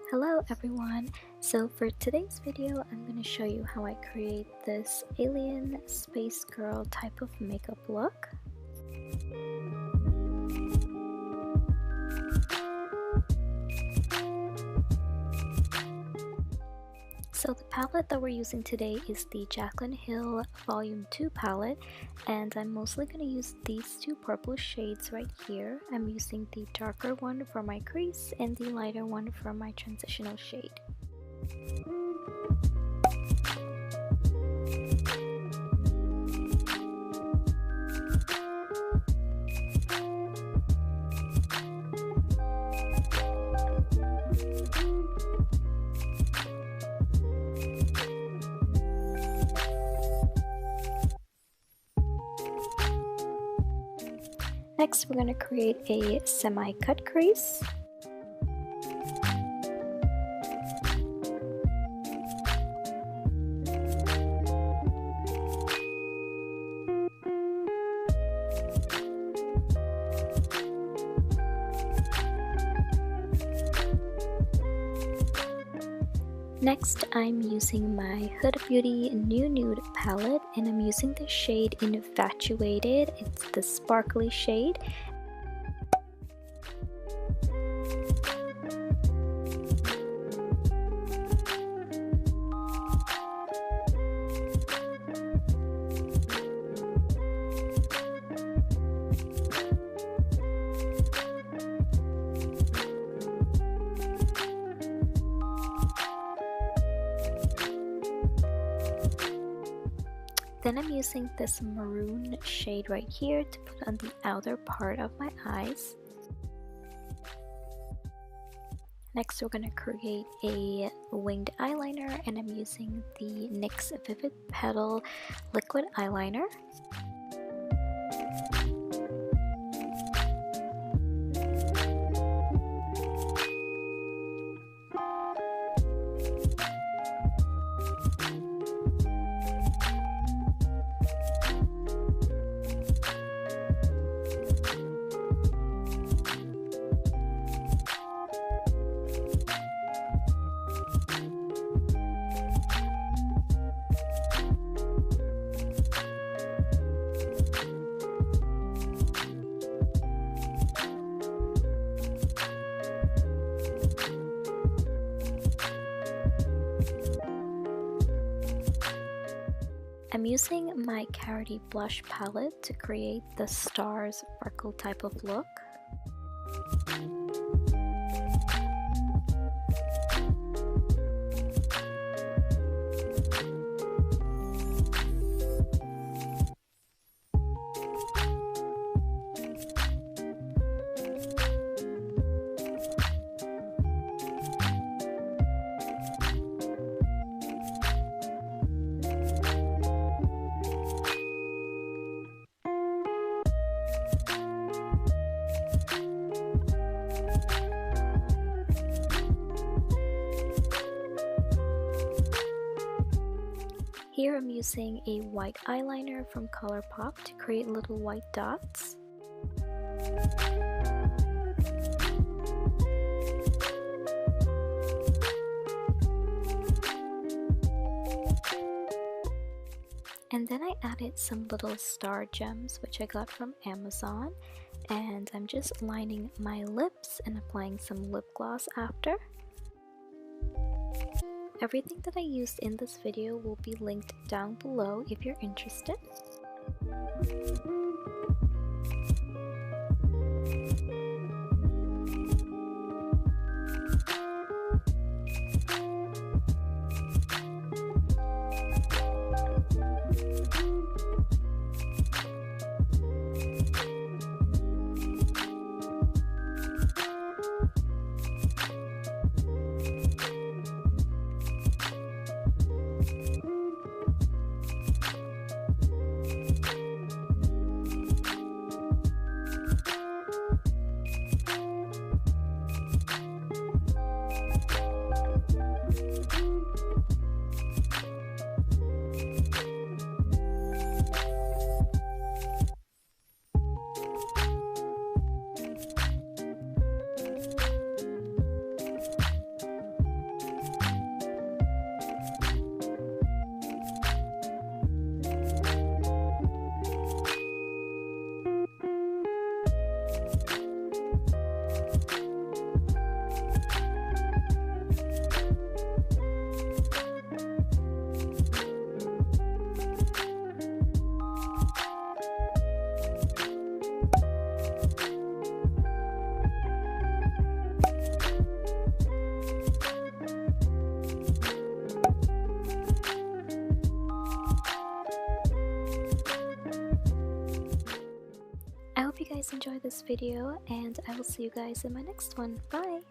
Hello everyone! So for today's video, I'm going to show you how I create this alien space girl type of makeup look. So the palette that we're using today is the Jaclyn Hill Volume 2 palette, and I'm mostly going to use these two purple shades right here. I'm using the darker one for my crease and the lighter one for my transitional shade. Next, we're going to create a semi-cut crease. Next, I'm using my Huda Beauty New Nude palette, and I'm using the shade Infatuated. It's the sparkly shade. Then I'm using this maroon shade right here to put on the outer part of my eyes. Next, we're going to create a winged eyeliner, and I'm using the NYX Vivid Petal liquid eyeliner. I'm using my Carity blush palette to create the stars sparkle type of look. Here I'm using a white eyeliner from ColourPop to create little white dots. And then I added some little star gems which I got from Amazon, and I'm just lining my lips and applying some lip gloss after. Everything that I used in this video will be linked down below if you're interested. video, and I will see you guys in my next one. Bye!